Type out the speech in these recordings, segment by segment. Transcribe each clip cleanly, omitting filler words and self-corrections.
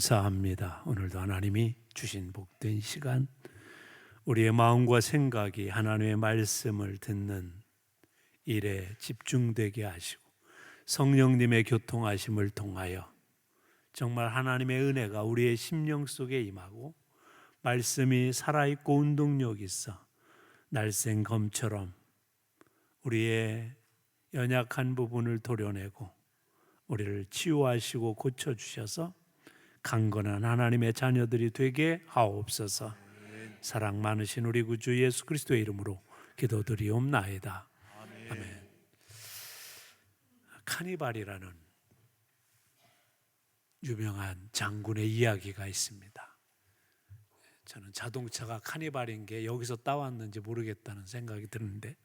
감사합니다. 오늘도 하나님이 주신 복된 시간, 우리의 마음과 생각이 하나님의 말씀을 듣는 일에 집중되게 하시고 성령님의 교통하심을 통하여 정말 하나님의 은혜가 우리의 심령 속에 임하고 말씀이 살아있고 운동력 있어 날쌘 검처럼 우리의 연약한 부분을 도려내고 우리를 치유하시고 고쳐주셔서 강건한 하나님의 자녀들이 되게 하옵소서. 사랑 많으신 우리 구주 예수 그리스도의 이름으로 기도드리옵나이다. 아멘. 카니발이라는 유명한 장군의 이야기가 있습니다. 저는 자동차가 카니발인 게 여기서 따왔는지 모르겠다는 생각이 드는데,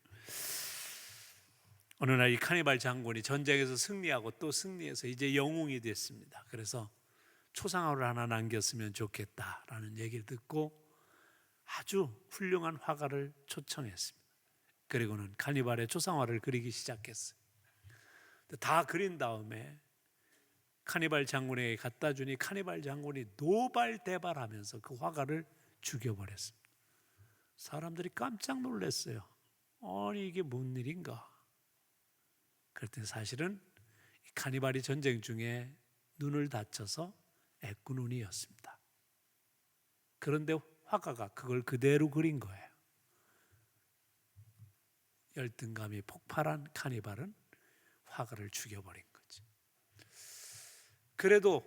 어느 날 이 카니발 장군이 전쟁에서 승리하고 또 승리해서 이제 영웅이 됐습니다. 그래서 초상화를 하나 남겼으면 좋겠다라는 얘기를 듣고 아주 훌륭한 화가를 초청했습니다. 그리고는 카니발의 초상화를 그리기 시작했어요. 다 그린 다음에 카니발 장군에게 갖다 주니 카니발 장군이 노발대발하면서 그 화가를 죽여버렸습니다. 사람들이 깜짝 놀랐어요. 아니 이게 뭔 일인가? 그랬더니 사실은 카니발이 전쟁 중에 눈을 다쳐서 애꾸눈이었습니다. 그런데 화가가 그걸 그대로 그린 거예요. 열등감이 폭발한 카니발은 화가를 죽여버린 거지. 그래도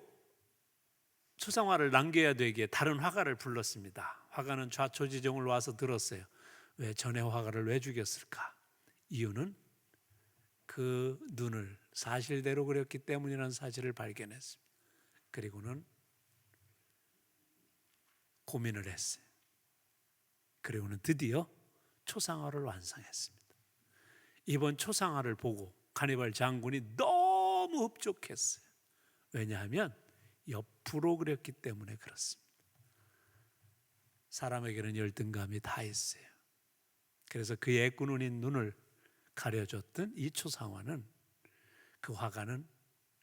초상화를 남겨야 되기에 다른 화가를 불렀습니다. 화가는 좌초지종을 와서 들었어요. 왜 전에 화가를 왜 죽였을까? 이유는 그 눈을 사실대로 그렸기 때문이라는 사실을 발견했습니다. 그리고는 고민을 했어요. 그리고는 드디어 초상화를 완성했습니다. 이번 초상화를 보고 카니발 장군이 너무 흡족했어요. 왜냐하면 옆으로 그렸기 때문에 그렇습니다. 사람에게는 열등감이 다 있어요. 그래서 그의 애꾸눈인 눈을 가려줬던 이 초상화는, 그 화가는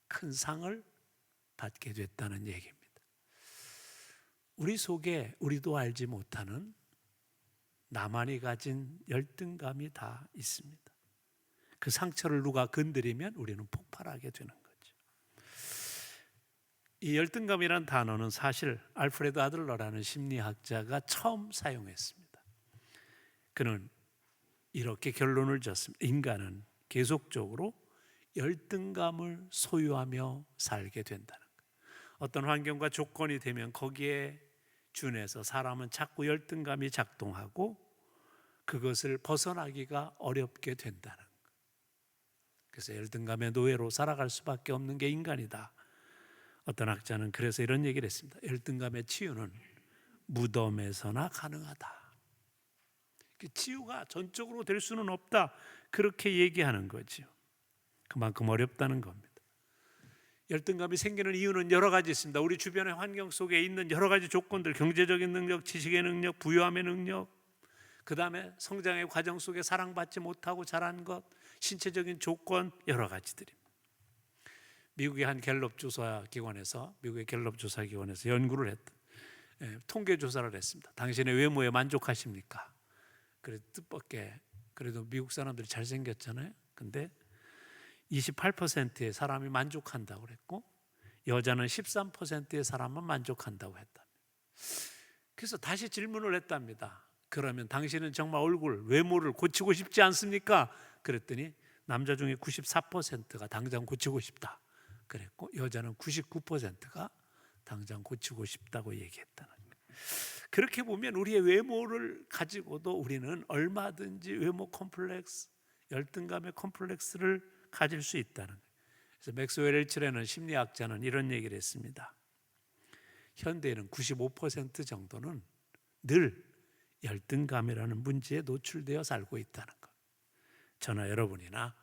큰 상을 받게 됐다는 얘기입니다. 우리 속에 우리도 알지 못하는 나만이 가진 열등감이 다 있습니다. 그 상처를 누가 건드리면 우리는 폭발하게 되는 거죠. 이 열등감이란 단어는 사실 알프레드 아들러라는 심리학자가 처음 사용했습니다. 그는 이렇게 결론을 지었습니다. 인간은 계속적으로 열등감을 소유하며 살게 된다는 거예요. 어떤 환경과 조건이 되면 거기에 준해서 사람은 자꾸 열등감이 작동하고 그것을 벗어나기가 어렵게 된다는 거예요. 그래서 열등감의 노예로 살아갈 수밖에 없는 게 인간이다. 어떤 학자는 그래서 이런 얘기를 했습니다. 열등감의 치유는 무덤에서나 가능하다. 치유가 전적으로 될 수는 없다. 그렇게 얘기하는 거죠. 그만큼 어렵다는 겁니다. 열등감이 생기는 이유는 여러 가지 있습니다. 우리 주변의 환경 속에 있는 여러 가지 조건들, 경제적인 능력, 지식의 능력, 부유함의 능력, 그 다음에 성장의 과정 속에 사랑받지 못하고 자란 것, 신체적인 조건, 여러 가지들입니다. 미국의 한 갤럽 조사기관에서 연구를 했던 통계 조사를 했습니다. 당신의 외모에 만족하십니까? 그래도 뜻밖의, 그래도 미국 사람들이 잘생겼잖아요. 근데 28%의 사람이 만족한다고 그랬고 여자는 13%의 사람만 만족한다고 했답니다. 그래서 다시 질문을 했답니다. 그러면 당신은 정말 외모를 고치고 싶지 않습니까? 그랬더니 남자 중에 94%가 당장 고치고 싶다 그랬고 여자는 99%가 당장 고치고 싶다고 얘기했다는 거예요. 그렇게 보면 우리의 외모를 가지고도 우리는 얼마든지 외모 컴플렉스, 열등감의 컴플렉스를 가질 수 있다는 거예요. 그래서 맥스웰 헬츠라는 심리학자는 이런 얘기를 했습니다. 현대인은 95% 정도는 늘 열등감이라는 문제에 노출되어 살고 있다는 것. 저나 여러분이나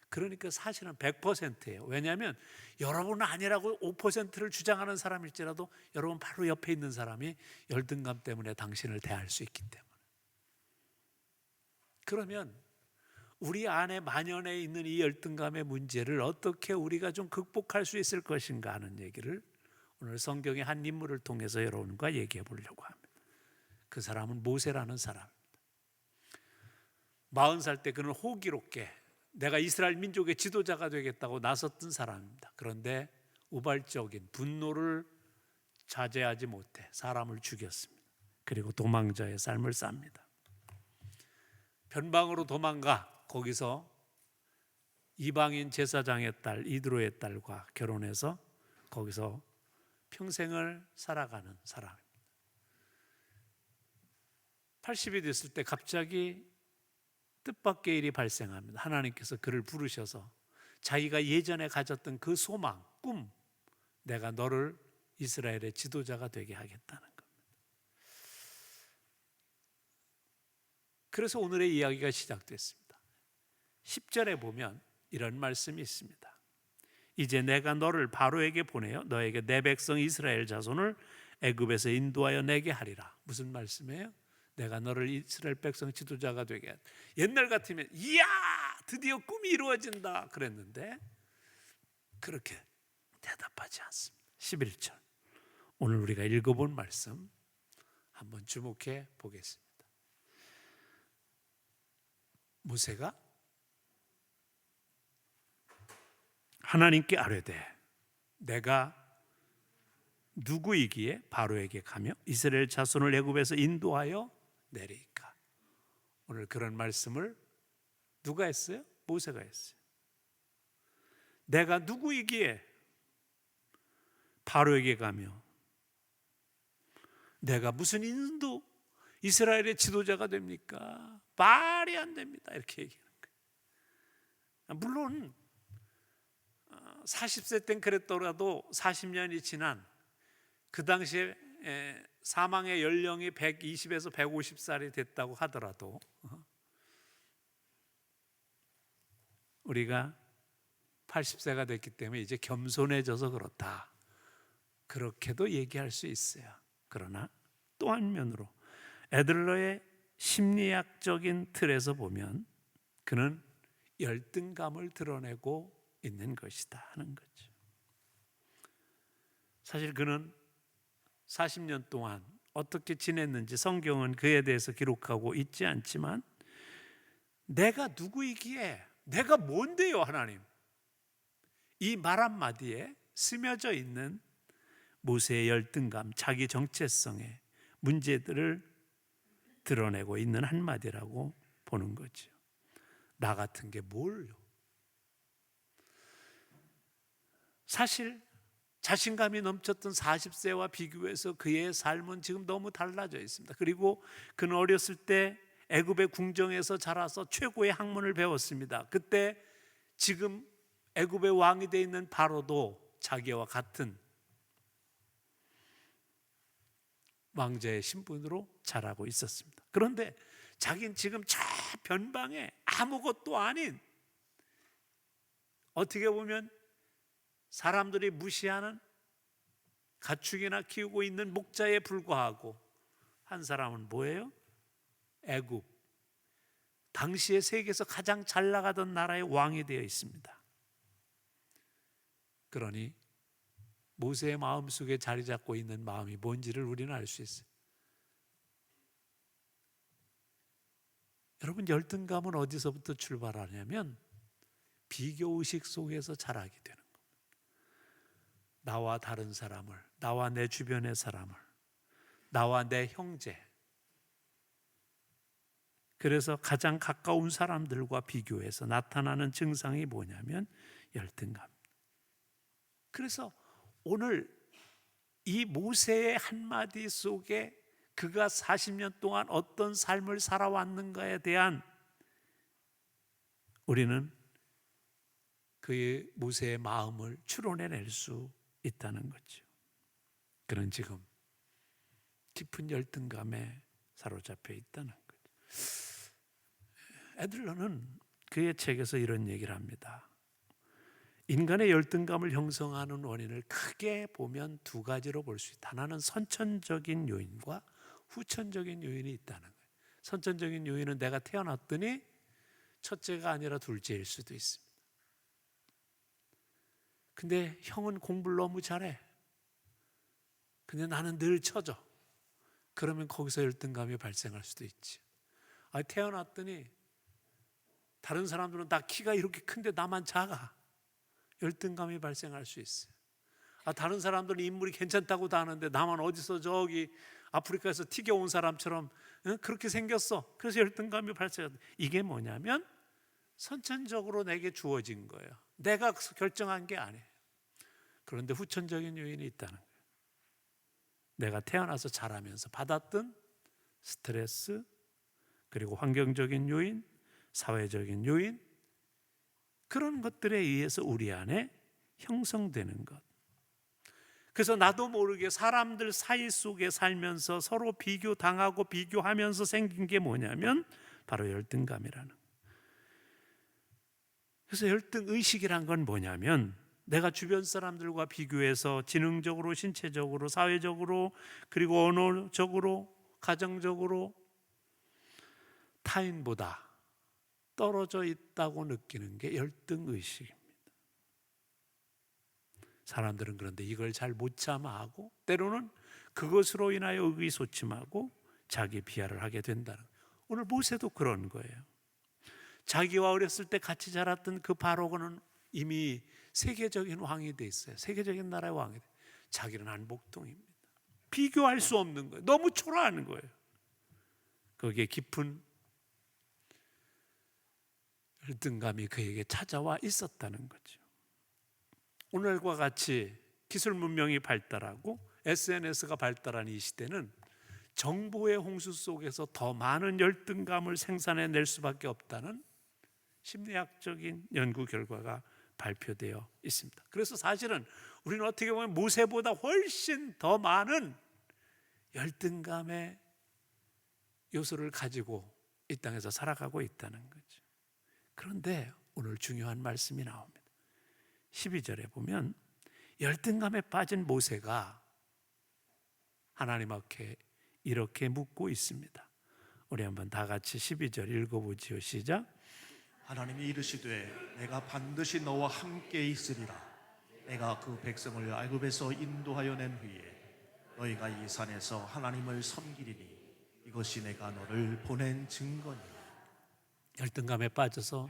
그러니까 사실은 100%예요. 왜냐하면 여러분은 아니라고 5%를 주장하는 사람일지라도 여러분 바로 옆에 있는 사람이 열등감 때문에 당신을 대할 수 있기 때문에. 그러면 우리 안에 만연해 있는 이 열등감의 문제를 어떻게 우리가 좀 극복할 수 있을 것인가 하는 얘기를 오늘 성경의 한 인물을 통해서 여러분과 얘기해 보려고 합니다. 그 사람은 모세라는 사람. 40살 때 그는 호기롭게 내가 이스라엘 민족의 지도자가 되겠다고 나섰던 사람입니다. 그런데 우발적인 분노를 자제하지 못해 사람을 죽였습니다. 그리고 도망자의 삶을 삽니다. 변방으로 도망가 거기서 이방인 제사장의 딸 이드로의 딸과 결혼해서 거기서 평생을 살아가는 사람입니다. 80이 됐을 때 갑자기 뜻밖의 일이 발생합니다. 하나님께서 그를 부르셔서 자기가 예전에 가졌던 그 소망, 꿈, 내가 너를 이스라엘의 지도자가 되게 하겠다는 겁니다. 그래서 오늘의 이야기가 시작됐습니다. 10절에 보면 이런 말씀이 있습니다. 이제 내가 너를 바로에게 보내어 너에게 내 백성 이스라엘 자손을 애굽에서 인도하여 내게 하리라. 무슨 말씀이에요? 내가 너를 이스라엘 백성 지도자가 되게 하리라. 옛날 같으면 이야 드디어 꿈이 이루어진다 그랬는데 그렇게 대답하지 않습니다. 11절 오늘 우리가 읽어본 말씀 한번 주목해 보겠습니다. 모세가 하나님께 아뢰되 내가 누구이기에 바로에게 가며 이스라엘 자손을 애굽에서 인도하여 내리까. 오늘 그런 말씀을 누가 했어요? 모세가 했어요. 내가 누구이기에 바로에게 가며 내가 무슨 인도 이스라엘의 지도자가 됩니까? 말이 안 됩니다. 이렇게 얘기하는 거예요. 물론 40세 땐 그랬더라도 40년이 지난 그 당시에 사망의 연령이 120에서 150살이 됐다고 하더라도 우리가 80세가 됐기 때문에 이제 겸손해져서 그렇다. 그렇게도 얘기할 수 있어요. 그러나 또 한면으로 애들러의 심리학적인 틀에서 보면 그는 열등감을 드러내고 있는 것이다 하는 거죠. 사실 그는 40년 동안 어떻게 지냈는지 성경은 그에 대해서 기록하고 있지 않지만 내가 누구이기에 내가 뭔데요 하나님, 이 말 한마디에 스며져 있는 모세의 열등감, 자기 정체성의 문제들을 드러내고 있는 한마디라고 보는 거죠. 나 같은 게 뭘요? 사실 자신감이 넘쳤던 40세와 비교해서 그의 삶은 지금 너무 달라져 있습니다. 그리고 그는 어렸을 때 애굽의 궁정에서 자라서 최고의 학문을 배웠습니다. 그때 지금 애굽의 왕이 되어 있는 바로도 자기와 같은 왕자의 신분으로 자라고 있었습니다. 그런데 자기는 지금 저 변방에 아무것도 아닌, 어떻게 보면 사람들이 무시하는 가축이나 키우고 있는 목자에 불과하고, 한 사람은 뭐예요? 애굽, 당시의 세계에서 가장 잘 나가던 나라의 왕이 되어 있습니다. 그러니 모세의 마음속에 자리 잡고 있는 마음이 뭔지를 우리는 알 수 있어요. 여러분, 열등감은 어디서부터 출발하냐면 비교의식 속에서 자라게 되는 겁니다. 나와 다른 사람을, 나와 내 주변의 사람을, 나와 내 형제, 그래서 가장 가까운 사람들과 비교해서 나타나는 증상이 뭐냐면 열등감. 그래서 오늘 이 모세의 한마디 속에 그가 40년 동안 어떤 삶을 살아왔는가에 대한 우리는 그의 모세의 마음을 추론해낼 수 있다는 거죠. 그는 지금 깊은 열등감에 사로잡혀 있다는 거죠. 애들러는 그의 책에서 이런 얘기를 합니다. 인간의 열등감을 형성하는 원인을 크게 보면 두 가지로 볼 수 있다. 하나는 선천적인 요인과 후천적인 요인이 있다는 거예요. 선천적인 요인은 내가 태어났더니 첫째가 아니라 둘째일 수도 있습니다. 근데 형은 공부를 너무 잘해. 근데 나는 늘 처져. 그러면 거기서 열등감이 발생할 수도 있지. 태어났더니 다른 사람들은 다 키가 이렇게 큰데 나만 작아. 열등감이 발생할 수 있어요. 다른 사람들은 인물이 괜찮다고 다 하는데 나만 어디서 저기 아프리카에서 튀겨온 사람처럼 그렇게 생겼어. 그래서 열등감이 발생한다. 이게 뭐냐면 선천적으로 내게 주어진 거예요. 내가 결정한 게 아니에요. 그런데 후천적인 요인이 있다는 거예요. 내가 태어나서 자라면서 받았던 스트레스, 그리고 환경적인 요인, 사회적인 요인, 그런 것들에 의해서 우리 안에 형성되는 것. 그래서 나도 모르게 사람들 사이 속에 살면서 서로 비교당하고 비교하면서 생긴 게 뭐냐면 바로 열등감이라는 거예요. 그래서 열등의식이란 건 뭐냐면 내가 주변 사람들과 비교해서 지능적으로, 신체적으로, 사회적으로, 그리고 언어적으로, 가정적으로 타인보다 떨어져 있다고 느끼는 게 열등의식입니다. 사람들은 그런데 이걸 잘 못 참아하고 때로는 그것으로 인하여 의기소침하고 자기 비하를 하게 된다는 거예요. 오늘 모세도 그런 거예요. 자기와 어렸을 때 같이 자랐던 그 바로고는 이미 세계적인 왕이 돼 있어요. 세계적인 나라의 왕이 돼. 자기는 한복동입니다. 비교할 수 없는 거예요. 너무 초라한 거예요. 거기에 깊은 열등감이 그에게 찾아와 있었다는 거죠. 오늘과 같이 기술 문명이 발달하고 SNS가 발달한 이 시대는 정보의 홍수 속에서 더 많은 열등감을 생산해낼 수밖에 없다는 심리학적인 연구 결과가 발표되어 있습니다. 그래서 사실은 우리는 어떻게 보면 모세보다 훨씬 더 많은 열등감의 요소를 가지고 이 땅에서 살아가고 있다는 거죠. 그런데 오늘 중요한 말씀이 나옵니다. 12절에 보면 열등감에 빠진 모세가 하나님 앞에 이렇게 묻고 있습니다. 우리 한번 다 같이 12절 읽어보지요. 시작. 하나님이 이르시되 내가 반드시 너와 함께 있으리라. 내가 그 백성을 애굽에서 인도하여 낸 후에 너희가 이 산에서 하나님을 섬기리니 이것이 내가 너를 보낸 증거니라. 열등감에 빠져서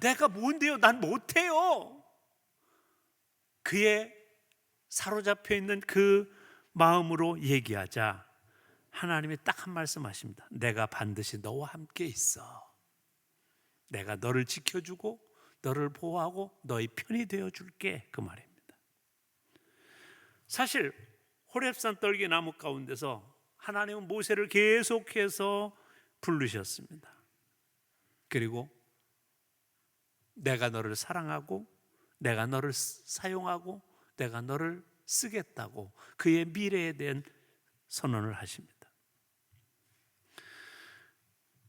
내가 뭔데요? 난 못해요. 그의 사로잡혀 있는 그 마음으로 얘기하자 하나님이 딱 한 말씀 하십니다. 내가 반드시 너와 함께 있어. 내가 너를 지켜주고 너를 보호하고 너의 편이 되어줄게. 그 말입니다. 사실 호렙산 떨기나무 가운데서 하나님은 모세를 계속해서 부르셨습니다. 그리고 내가 너를 사랑하고 내가 너를 사용하고 내가 너를 쓰겠다고 그의 미래에 대한 선언을 하십니다.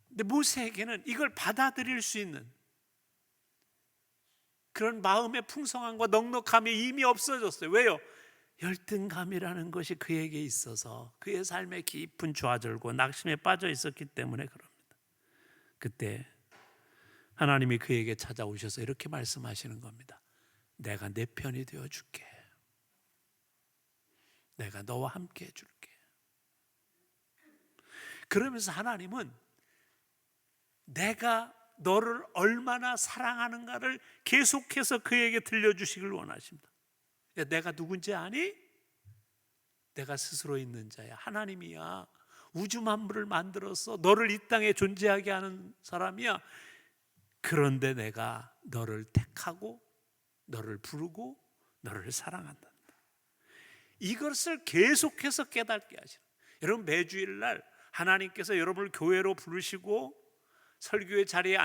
근데 모세에게는 이걸 받아들일 수 있는 그런 마음의 풍성함과 넉넉함이 이미 없어졌어요. 왜요? 열등감이라는 것이 그에게 있어서 그의 삶에 깊은 좌절과 낙심에 빠져 있었기 때문에 그럽니다. 그때 하나님이 그에게 찾아오셔서 이렇게 말씀하시는 겁니다. 내가 내 편이 되어줄게. 내가 너와 함께 해줄게. 그러면서 하나님은 내가 너를 얼마나 사랑하는가를 계속해서 그에게 들려주시길 원하십니다. 야, 내가 누군지 아니? 내가 스스로 있는 자야. 하나님이야. 우주 만물을 만들어서 너를 이 땅에 존재하게 하는 사람이야. 그런데 내가 너를 택하고 너를 부르고 너를 사랑한다. 이것을 계속해서 깨닫게 하시는. 여러분 매주일 날 하나님께서 여러분을 교회로 부르시고 설교의 자리에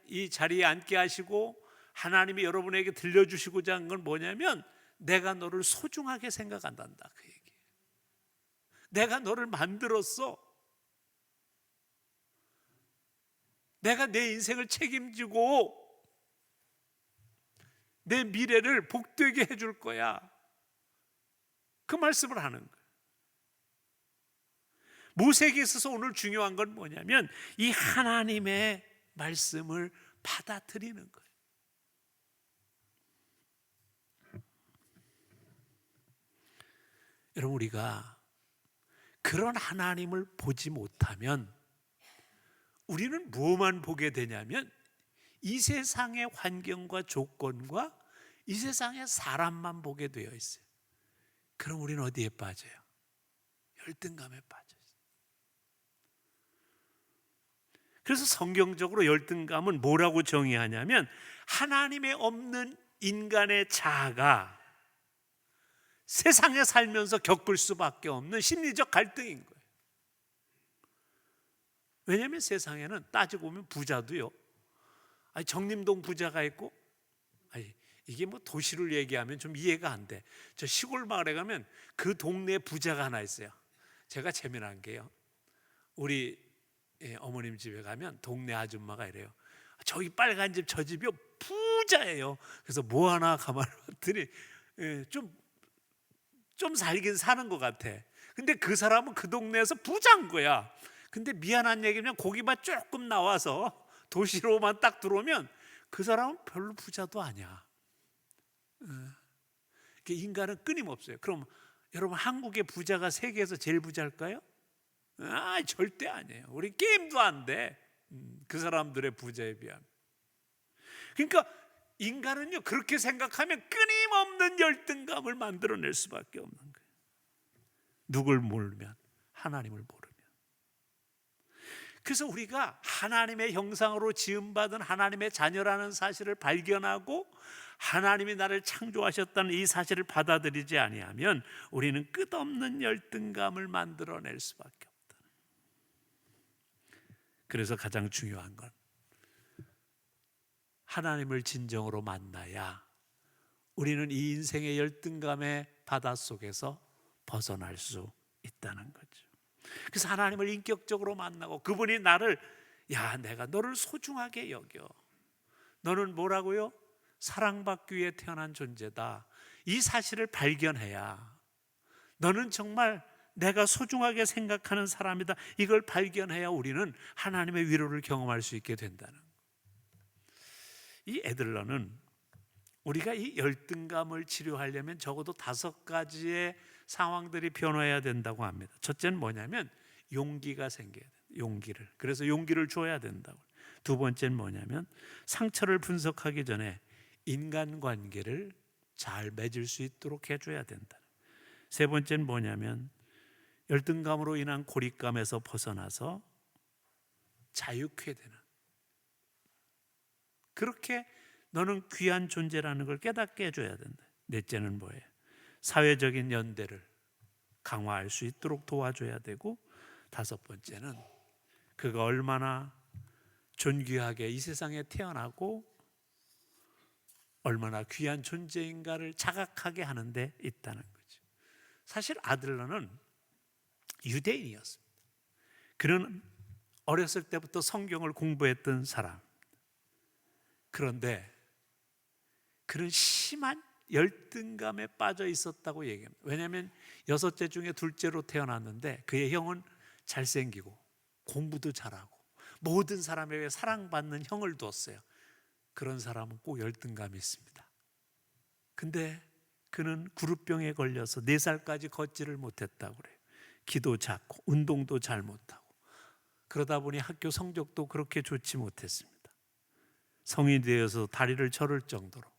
이 자리에 앉게 하시고 하나님이 여러분에게 들려주시고자 하는 건 뭐냐면 내가 너를 소중하게 생각한단다. 그 얘기. 내가 너를 만들었어. 내가 내 인생을 책임지고 내 미래를 복되게 해줄 거야. 그 말씀을 하는 거예요. 모세에게 있어서 오늘 중요한 건 뭐냐면 이 하나님의 말씀을 받아들이는 거예요. 여러분, 우리가 그런 하나님을 보지 못하면 우리는 뭐만 보게 되냐면 이 세상의 환경과 조건과 이 세상의 사람만 보게 되어 있어요. 그럼 우리는 어디에 빠져요? 열등감에 빠져요. 그래서 성경적으로 열등감은 뭐라고 정의하냐면 하나님의 없는 인간의 자아가 세상에 살면서 겪을 수밖에 없는 심리적 갈등인 거예요. 왜냐하면 세상에는 따지고 보면 부자도요, 정림동 부자가 있고, 이게 뭐 도시를 얘기하면 좀 이해가 안 돼. 저 시골 마을에 가면 그 동네에 부자가 하나 있어요. 제가 재미난 게요, 우리 어머님 집에 가면 동네 아줌마가 이래요. 저기 빨간 집 저 집이요 부자예요. 그래서 뭐 하나 가만히 봤더니 좀 살긴 사는 것 같아. 근데 그 사람은 그 동네에서 부자인 거야. 근데 미안한 얘기면 고기만 조금 나와서 도시로만 딱 들어오면 그 사람은 별로 부자도 아니야. 인간은 끊임없어요. 그럼 여러분, 한국의 부자가 세계에서 제일 부자일까요? 절대 아니에요. 우리 게임도 안 돼. 그 사람들의 부자에 비하면. 그러니까 인간은요, 그렇게 생각하면 끊임없는 열등감을 만들어낼 수밖에 없는 거예요. 누굴 모르면? 하나님을 모르면. 그래서 우리가 하나님의 형상으로 지음받은 하나님의 자녀라는 사실을 발견하고 하나님이 나를 창조하셨다는 이 사실을 받아들이지 아니하면 우리는 끝없는 열등감을 만들어낼 수밖에 없다. 그래서 가장 중요한 건 하나님을 진정으로 만나야 우리는 이 인생의 열등감의 바닷속에서 벗어날 수 있다는 거죠. 그래서 하나님을 인격적으로 만나고 그분이 나를, 내가 너를 소중하게 여겨. 너는 뭐라고요? 사랑받기 위해 태어난 존재다. 이 사실을 발견해야 너는 정말 내가 소중하게 생각하는 사람이다. 이걸 발견해야 우리는 하나님의 위로를 경험할 수 있게 된다는 거예요. 이 애들러는 우리가 이 열등감을 치료하려면 적어도 5가지의 상황들이 변화해야 된다고 합니다. 첫째는 뭐냐면 용기가 생겨야 돼요. 용기를. 그래서 용기를 줘야 된다고. 두 번째는 뭐냐면 상처를 분석하기 전에 인간관계를 잘 맺을 수 있도록 해줘야 된다. 세 번째는 뭐냐면 열등감으로 인한 고립감에서 벗어나서 자유케 되는, 그렇게 너는 귀한 존재라는 걸 깨닫게 해줘야 된다. 넷째는 뭐예요? 사회적인 연대를 강화할 수 있도록 도와줘야 되고, 5번째는 그가 얼마나 존귀하게 이 세상에 태어나고 얼마나 귀한 존재인가를 자각하게 하는 데 있다는 거죠. 사실 아들러는 유대인이었습니다. 그는 어렸을 때부터 성경을 공부했던 사람. 그런데 그는 심한 열등감에 빠져 있었다고 얘기합니다. 왜냐하면 6째 중에 둘째로 태어났는데 그의 형은 잘생기고 공부도 잘하고 모든 사람에게 사랑받는 형을 뒀어요. 그런 사람은 꼭 열등감이 있습니다. 근데 그는 구루병에 걸려서 4살까지 걷지를 못했다고 그래요. 키도 작고 운동도 잘 못하고, 그러다 보니 학교 성적도 그렇게 좋지 못했습니다. 성인이 되어서 다리를 저를 정도로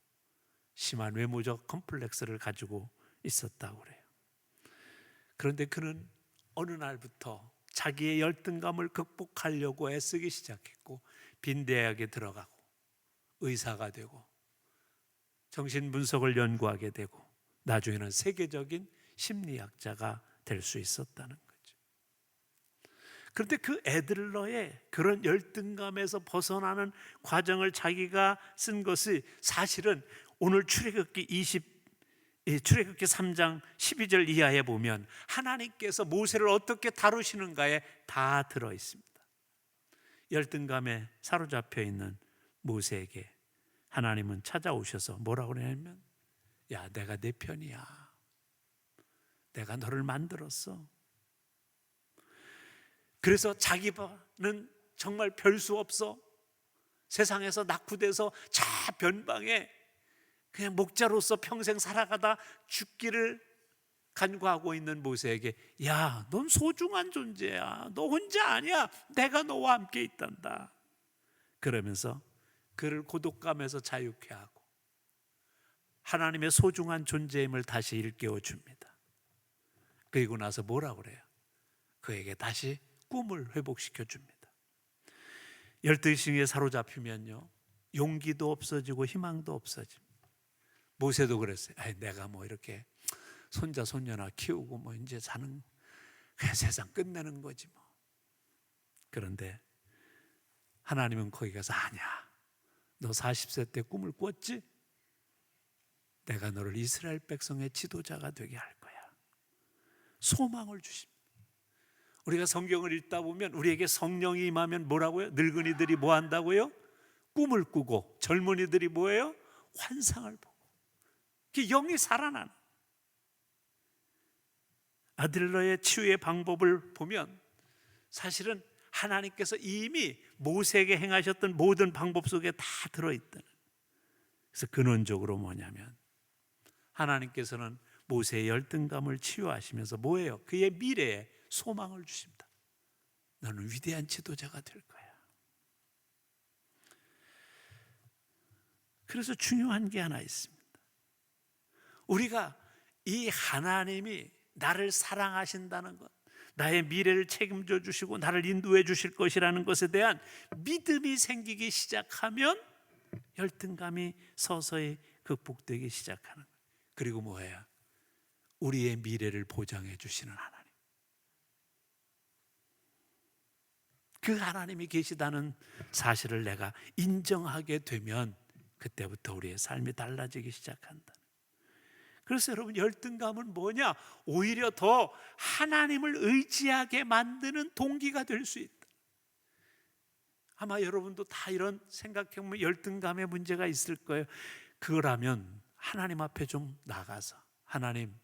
심한 외모적 컴플렉스를 가지고 있었다고 그래요. 그런데 그는 어느 날부터 자기의 열등감을 극복하려고 애쓰기 시작했고 빈대학에 들어가고 의사가 되고 정신분석을 연구하게 되고 나중에는 세계적인 심리학자가 될 수 있었다는 거죠. 그런데 그 애들러의 그런 열등감에서 벗어나는 과정을 자기가 쓴 것이 사실은 오늘 출애굽기 3장 12절 이하에 보면 하나님께서 모세를 어떻게 다루시는가에 다 들어 있습니다. 열등감에 사로잡혀 있는 모세에게 하나님은 찾아오셔서 뭐라고 그러냐면, 내가 내 편이야. 내가 너를 만들었어. 그래서 자기는 정말 별 수 없어. 세상에서 낙후돼서 좌변방에 그냥 목자로서 평생 살아가다 죽기를 간구하고 있는 모세에게, 야, 넌 소중한 존재야. 너 혼자 아니야. 내가 너와 함께 있단다. 그러면서 그를 고독감에서 자유케 하고 하나님의 소중한 존재임을 다시 일깨워 줍니다. 그리고 나서 뭐라고 그래요? 그에게 다시 꿈을 회복시켜 줍니다. 열등신에 사로잡히면요, 용기도 없어지고 희망도 없어집니다. 모세도 그랬어요. 내가 뭐 이렇게 손자 손녀나 키우고 뭐 이제 사는, 그냥 세상 끝내는 거지 뭐. 그런데 하나님은 거기 가서, 아니야, 너 40세 때 꿈을 꿨지? 내가 너를 이스라엘 백성의 지도자가 되게 할 거야. 소망을 주십니다. 우리가 성경을 읽다 보면 우리에게 성령이 임하면 뭐라고요? 늙은이들이 뭐 한다고요? 꿈을 꾸고, 젊은이들이 뭐예요? 환상을 보고. 그 영이 살아나는. 아들러의 치유의 방법을 보면 사실은 하나님께서 이미 모세에게 행하셨던 모든 방법 속에 다 들어있다는. 그래서 근원적으로 뭐냐면 하나님께서는 모세의 열등감을 치유하시면서 뭐예요? 그의 미래에 소망을 주십니다. 너는 위대한 지도자가 될 거야. 그래서 중요한 게 하나 있습니다. 우리가 이 하나님이 나를 사랑하신다는 것, 나의 미래를 책임져 주시고 나를 인도해 주실 것이라는 것에 대한 믿음이 생기기 시작하면 열등감이 서서히 극복되기 시작하는 거예요. 그리고 뭐예요? 우리의 미래를 보장해 주시는 하나님, 그 하나님이 계시다는 사실을 내가 인정하게 되면 그때부터 우리의 삶이 달라지기 시작한다. 그래서 여러분, 열등감은 뭐냐? 오히려 더 하나님을 의지하게 만드는 동기가 될 수 있다. 아마 여러분도 다 이런 생각해보면 열등감의 문제가 있을 거예요. 그거라면 하나님 앞에 좀 나가서, 하나님,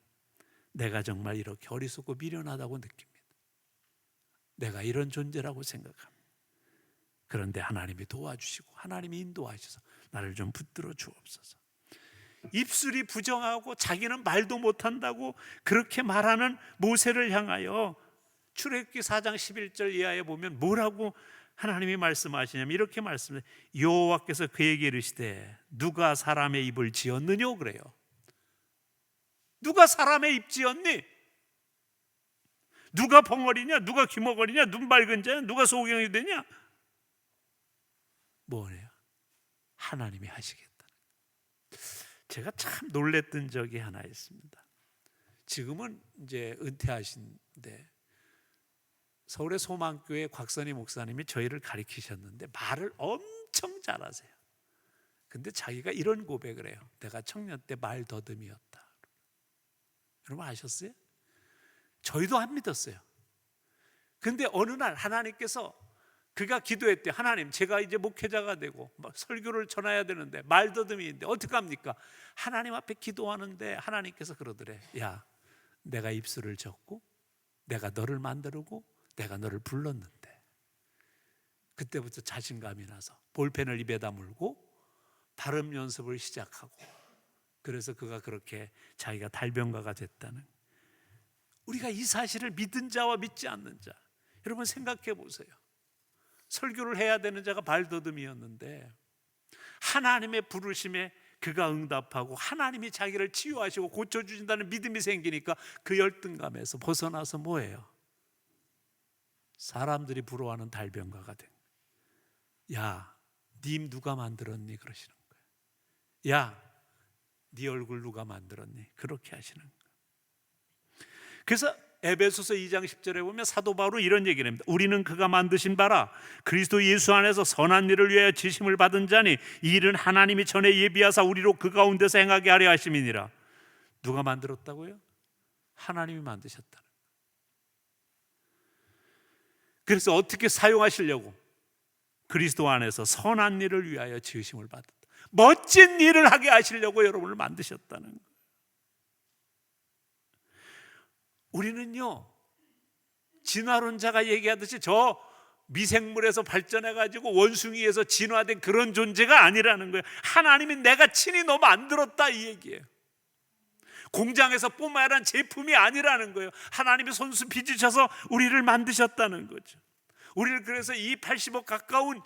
내가 정말 이렇게 어리석고 미련하다고 느낍니다. 내가 이런 존재라고 생각합니다. 그런데 하나님이 도와주시고 하나님이 인도하셔서 나를 좀 붙들어 주옵소서. 입술이 부정하고 자기는 말도 못한다고 그렇게 말하는 모세를 향하여 출애굽기 4장 11절 이하에 보면 뭐라고 하나님이 말씀하시냐면 이렇게 말씀해요. 여호와께서 그에게 이르시되 누가 사람의 입을 지었느냐 그래요. 누가 사람의 입 지었니? 누가 벙어리냐? 누가 귀머거리냐? 눈 밝은 자냐? 누가 소경이 되냐? 뭐래요? 하나님이 하시겠다. 제가 참 놀랬던 적이 하나 있습니다. 지금은 이제 은퇴하신데 서울의 소망교회 곽선희 목사님이 저희를 가르치셨는데 말을 엄청 잘하세요. 근데 자기가 이런 고백을 해요. 내가 청년 때 말 더듬이었다. 여러분 아셨어요? 저희도 안 믿었어요. 근데 어느 날 하나님께서, 그가 기도했대. 하나님, 제가 이제 목회자가 되고 설교를 전해야 되는데 말더듬이인데 어떡합니까? 하나님 앞에 기도하는데 하나님께서 그러더래. 야, 내가 입술을 졌고 내가 너를 만들고 내가 너를 불렀는데. 그때부터 자신감이 나서 볼펜을 입에다 물고 발음 연습을 시작하고, 그래서 그가 그렇게 자기가 달변가가 됐다는. 우리가 이 사실을 믿은 자와 믿지 않는 자, 여러분 생각해 보세요. 설교를 해야 되는 자가 발더듬이었는데 하나님의 부르심에 그가 응답하고 하나님이 자기를 치유하시고 고쳐주신다는 믿음이 생기니까 그 열등감에서 벗어나서 뭐예요? 사람들이 부러워하는 달변가가 된 거예요. 야, 네 입 누가 만들었니? 그러시는 거예요. 야, 네 얼굴 누가 만들었니? 그렇게 하시는 거예요. 그래서 에베소서 2장 10절에 보면 사도 바울은 이런 얘기를 합니다. 우리는 그가 만드신 바라 그리스도 예수 안에서 선한 일을 위하여 지심을 받은 자니 이 일은 하나님이 전에 예비하사 우리로 그 가운데서 행하게 하려 하심이니라. 누가 만들었다고요? 하나님이 만드셨다. 그래서 어떻게 사용하시려고? 그리스도 안에서 선한 일을 위하여 지으심을 받았다. 멋진 일을 하게 하시려고 여러분을 만드셨다는 거예요. 우리는요, 진화론자가 얘기하듯이 저 미생물에서 발전해가지고 원숭이에서 진화된 그런 존재가 아니라는 거예요. 하나님이 내가 친히 너 만들었다 이 얘기예요. 공장에서 뿜어야 한 제품이 아니라는 거예요. 하나님이 손수 빚으셔서 우리를 만드셨다는 거죠. 우리를 그래서 이 80억 가까운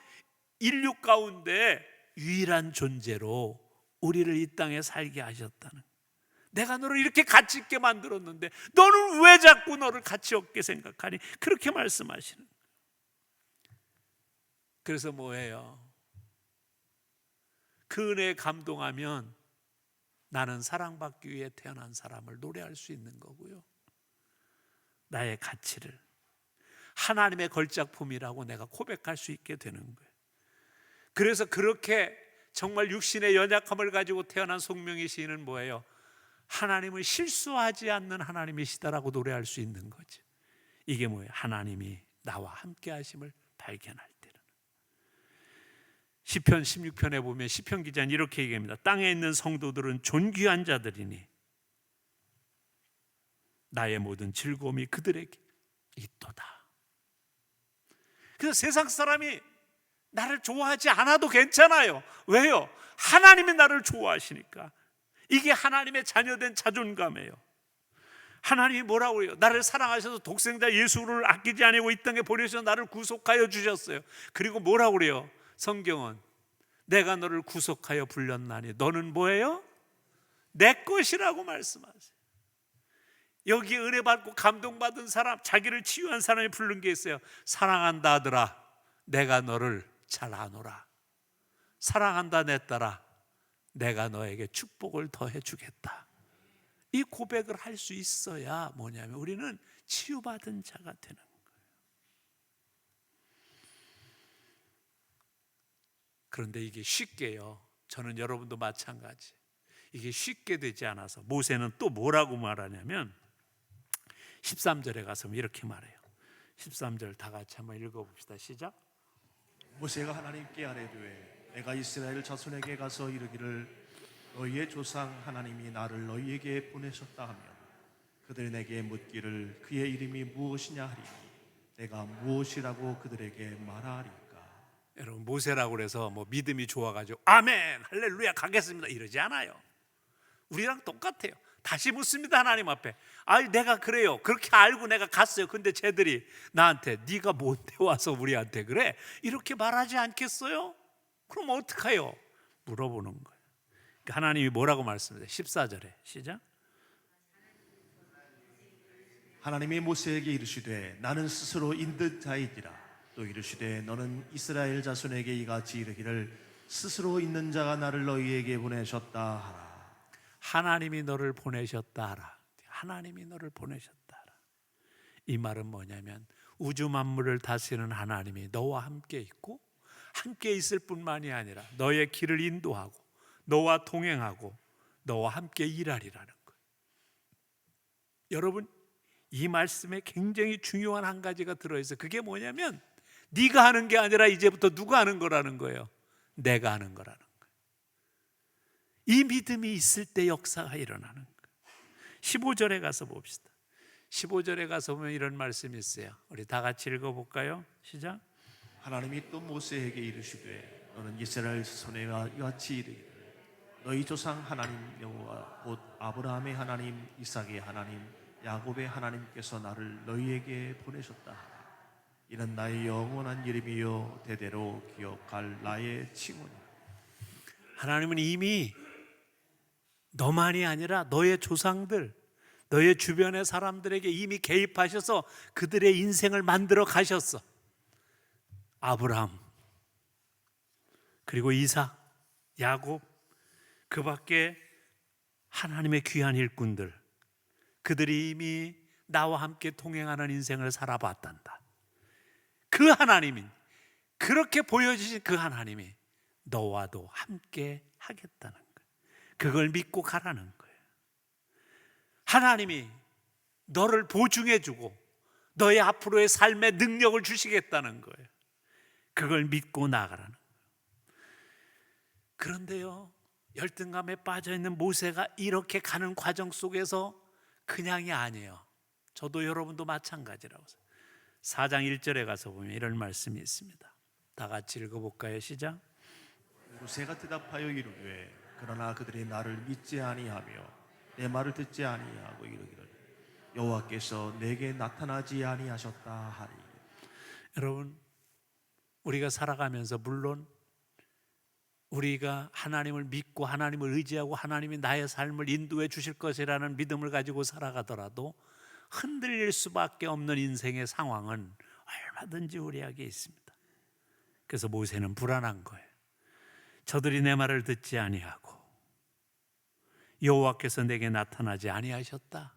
인류 가운데 유일한 존재로 우리를 이 땅에 살게 하셨다는 거예요. 내가 너를 이렇게 가치 있게 만들었는데 너는 왜 자꾸 너를 가치 없게 생각하니? 그렇게 말씀하시는 거예요. 그래서 뭐예요? 그 은혜에 감동하면 나는 사랑받기 위해 태어난 사람을 노래할 수 있는 거고요. 나의 가치를 하나님의 걸작품이라고 내가 고백할 수 있게 되는 거예요. 그래서 그렇게 정말 육신의 연약함을 가지고 태어난 송명희 시인은 뭐예요? 하나님을 실수하지 않는 하나님이시다라고 노래할 수 있는 거죠. 이게 뭐예요? 하나님이 나와 함께 하심을 발견할 때는. 시편 16편에 보면 시편 기자는 이렇게 얘기합니다. 땅에 있는 성도들은 존귀한 자들이니 나의 모든 즐거움이 그들에게 있도다. 그래서 세상 사람이 나를 좋아하지 않아도 괜찮아요. 왜요? 하나님이 나를 좋아하시니까. 이게 하나님의 자녀된 자존감이에요. 하나님이 뭐라고 해요? 나를 사랑하셔서 독생자 예수를 아끼지 아니고 이 땅에 보내셔서 나를 구속하여 주셨어요. 그리고 뭐라고 그래요? 성경은 내가 너를 구속하여 불렸나니 너는 뭐예요? 내 것이라고 말씀하세요. 여기에 은혜 받고 감동받은 사람, 자기를 치유한 사람이 부른 게 있어요. 사랑한다 아들아, 내가 너를 잘 아노라. 사랑한다 내 딸아, 내가 너에게 축복을 더해 주겠다. 이 고백을 할 수 있어야 뭐냐면 우리는 치유받은 자가 되는 거예요. 그런데 이게 쉽게요, 저는 여러분도 마찬가지, 이게 쉽게 되지 않아서 모세는 또 뭐라고 말하냐면 13절에 가서 이렇게 말해요. 13절 다 같이 한번 읽어봅시다. 시작. 모세가 하나님께 아뢰되 내가 이스라엘 자손에게 가서 이르기를 너희의 조상 하나님이 나를 너희에게 보내셨다 하면 그들이 내게 묻기를 그의 이름이 무엇이냐 하리니 내가 무엇이라고 그들에게 말하리까. 여러분, 모세라고 그래서 뭐 믿음이 좋아가지고 아멘 할렐루야 가겠습니다 이러지 않아요. 우리랑 똑같아요. 다시 묻습니다. 하나님 앞에. 내가 그래요. 그렇게 알고 내가 갔어요. 근데 쟤들이 나한테 네가 뭔데 와서 우리한테 그래? 이렇게 말하지 않겠어요? 그럼 어떡해요? 물어보는 거예요. 하나님이 뭐라고 말씀하세요? 14절에 시작. 하나님이 모세에게 이르시되 나는 스스로 인듯 자이니라. 또 이르시되 너는 이스라엘 자손에게 이같이 이르기를 스스로 있는 자가 나를 너희에게 보내셨다 하라. 하나님이 너를 보내셨다 하라. 하나님이 너를 보내셨다 하라. 이 말은 뭐냐면 우주 만물을 다스리는 하나님이 너와 함께 있고 함께 있을 뿐만이 아니라 너의 길을 인도하고 너와 동행하고 너와 함께 일하리라는 거예요. 여러분, 이 말씀에 굉장히 중요한 한 가지가 들어있어요. 그게 뭐냐면 네가 하는 게 아니라 이제부터 누가 하는 거라는 거예요. 내가 하는 거라는 거예요. 이 믿음이 있을 때 역사가 일어나는 거예요. 15절에 가서 봅시다. 15절에 가서 보면 이런 말씀이 있어요. 우리 다 같이 읽어볼까요? 시작. 하나님이 또 모세에게 이르시되 너는 이스라엘 자손에게 이같이 이르기를 너희 조상 하나님 여호와 곧 아브라함의 하나님 이삭의 하나님 야곱의 하나님께서 나를 너희에게 보내셨다 하라. 이는 나의 영원한 이름이요 대대로 기억할 나의 칭호니라. 하나님은 이미 너만이 아니라 너의 조상들, 너의 주변의 사람들에게 이미 개입하셔서 그들의 인생을 만들어 가셨어. 아브라함, 그리고 이삭, 야곱, 그 밖에 하나님의 귀한 일꾼들, 그들이 이미 나와 함께 동행하는 인생을 살아봤단다. 그 하나님이, 그렇게 보여주신 그 하나님이 너와도 함께 하겠다는 거예요. 그걸 믿고 가라는 거예요. 하나님이 너를 보증해주고 너의 앞으로의 삶의 능력을 주시겠다는 거예요. 그걸 믿고 나가라는 거예요. 그런데요, 열등감에 빠져있는 모세가 이렇게 가는 과정 속에서 그냥이 아니에요. 저도 여러분도 마찬가지라고. 4장 1절에 가서 보면 이런 말씀이 있습니다. 다 같이 읽어볼까요? 시작. 모세가 대답하여 이르되 그러나 그들이 나를 믿지 아니하며 내 말을 듣지 아니하고 이르기를 여호와께서 내게 나타나지 아니하셨다 하리. 여러분, 우리가 살아가면서 물론 우리가 하나님을 믿고 하나님을 의지하고 하나님이 나의 삶을 인도해 주실 것이라는 믿음을 가지고 살아가더라도 흔들릴 수밖에 없는 인생의 상황은 얼마든지 우리에게 있습니다. 그래서 모세는 불안한 거예요. 저들이 내 말을 듣지 아니하고 여호와께서 내게 나타나지 아니하셨다.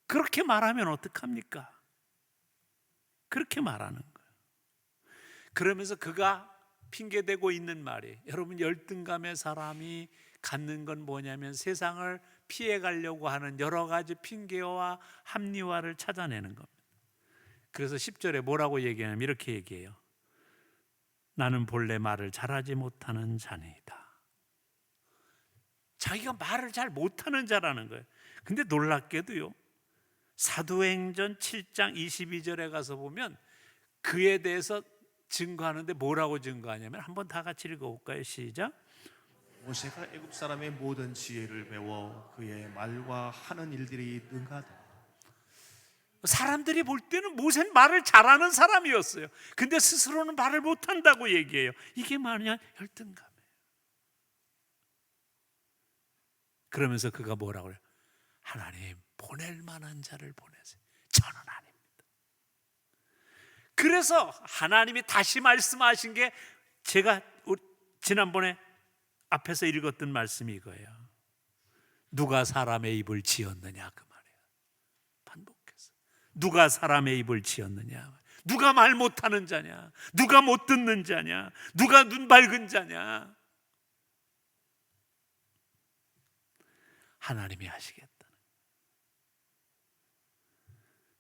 그렇게 말하면 어떡합니까? 그렇게 말하는 거예요. 그러면서 그가 핑계대고 있는 말이, 여러분, 열등감의 사람이 갖는 건 뭐냐면 세상을 피해가려고 하는 여러 가지 핑계와 합리화를 찾아내는 겁니다. 그래서 10절에 뭐라고 얘기하냐면 이렇게 얘기해요. 나는 본래 말을 잘하지 못하는 자니이다. 자기가 말을 잘 못하는 자라는 거예요. 근데 놀랍게도요, 사도행전 7장 22절에 가서 보면 그에 대해서 증거하는데 뭐라고 증거하냐면, 한번 다 같이 읽어볼까요? 시작. 모세가 애굽 사람의 모든 지혜를 배워 그의 말과 하는 일들이 능하다. 사람들이 볼 때는 모세는 말을 잘하는 사람이었어요. 근데 스스로는 말을 못한다고 얘기해요. 이게 뭐냐? 열등감이에요. 그러면서 그가 뭐라고 그래요? 하나님, 보낼 만한 자를 보내세요. 저는 아닙니다. 그래서 하나님이 다시 말씀하신 게 제가 지난번에 앞에서 읽었던 말씀이 이거예요. 누가 사람의 입을 지었느냐, 그 말이에요. 반복해서 누가 사람의 입을 지었느냐, 누가 말 못하는 자냐, 누가 못 듣는 자냐, 누가 눈 밝은 자냐. 하나님이 하시겠다.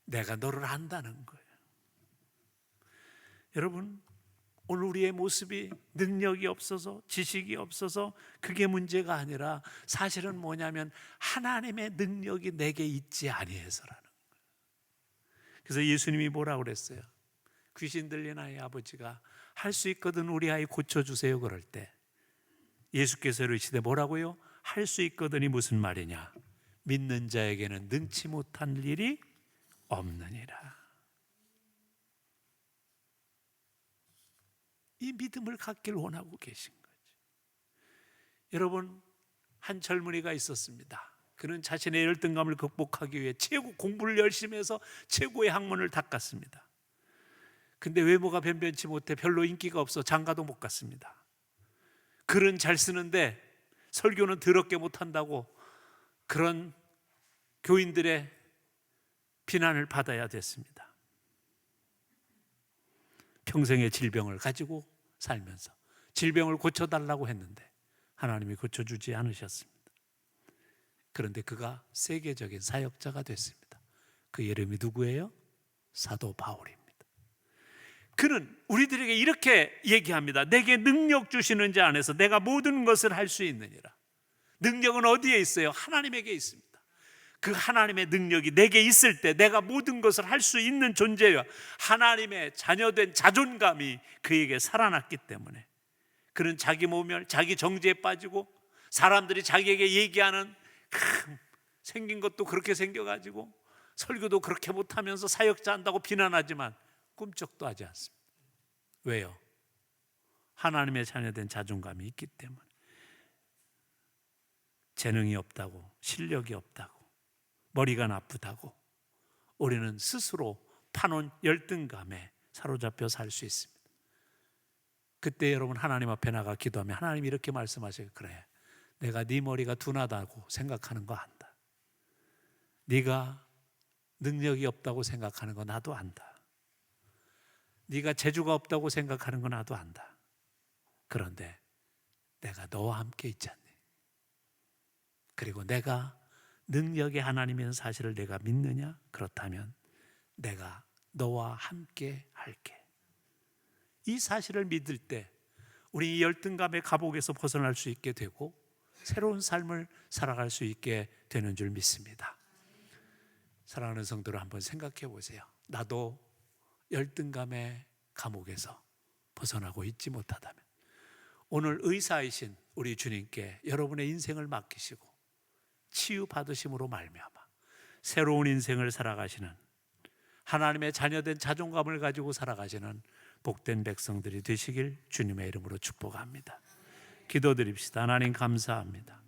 내가 너를 안다는 거예요. 여러분, 오늘 우리의 모습이 능력이 없어서 지식이 없어서 그게 문제가 아니라 사실은 뭐냐면 하나님의 능력이 내게 있지 아니해서라는 거예요. 그래서 예수님이 뭐라고 그랬어요? 귀신 들린 아이 아버지가 할 수 있거든 우리 아이 고쳐주세요 그럴 때 예수께서 이르시되 뭐라고요? 할 수 있거든이 무슨 말이냐? 믿는 자에게는 능치 못한 일이 없느니라. 이 믿음을 갖길 원하고 계신 거죠. 여러분, 한 젊은이가 있었습니다. 그는 자신의 열등감을 극복하기 위해 공부를 열심히 해서 최고의 학문을 닦았습니다. 근데 외모가 변변치 못해 별로 인기가 없어 장가도 못 갔습니다. 글은 잘 쓰는데 설교는 더럽게 못한다고 그런 교인들의 비난을 받아야 됐습니다. 평생의 질병을 가지고 살면서 질병을 고쳐달라고 했는데 하나님이 고쳐주지 않으셨습니다. 그런데 그가 세계적인 사역자가 됐습니다. 그 이름이 누구예요? 사도 바울입니다. 그는 우리들에게 이렇게 얘기합니다. 내게 능력 주시는 자 안에서 내가 모든 것을 할 수 있느니라. 능력은 어디에 있어요? 하나님에게 있습니다. 그 하나님의 능력이 내게 있을 때 내가 모든 것을 할 수 있는 존재와 하나님의 자녀된 자존감이 그에게 살아났기 때문에 그는 자기 모멸, 자기 정죄에 빠지고 사람들이 자기에게 얘기하는 생긴 것도 그렇게 생겨가지고 설교도 그렇게 못하면서 사역자 한다고 비난하지만 꿈쩍도 하지 않습니다. 왜요? 하나님의 자녀된 자존감이 있기 때문에. 재능이 없다고, 실력이 없다고, 머리가 나쁘다고 우리는 스스로 파놓은 열등감에 사로잡혀 살 수 있습니다. 그때 여러분 하나님 앞에 나가 기도하면 하나님이 이렇게 말씀하셔요. 그래, 내가 네 머리가 둔하다고 생각하는 거 안다. 네가 능력이 없다고 생각하는 거 나도 안다. 네가 재주가 없다고 생각하는 거 나도 안다. 그런데 내가 너와 함께 있지 않니? 그리고 내가 능력의 하나님이라는 사실을 내가 믿느냐? 그렇다면 내가 너와 함께 할게. 이 사실을 믿을 때 우리 이 열등감의 감옥에서 벗어날 수 있게 되고 새로운 삶을 살아갈 수 있게 되는 줄 믿습니다. 사랑하는 성도를 한번 생각해 보세요. 나도 열등감의 감옥에서 벗어나고 있지 못하다면 오늘 의사이신 우리 주님께 여러분의 인생을 맡기시고 치유받으심으로 말미암아 새로운 인생을 살아가시는, 하나님의 자녀된 자존감을 가지고 살아가시는 복된 백성들이 되시길 주님의 이름으로 축복합니다. 기도드립시다. 하나님 감사합니다.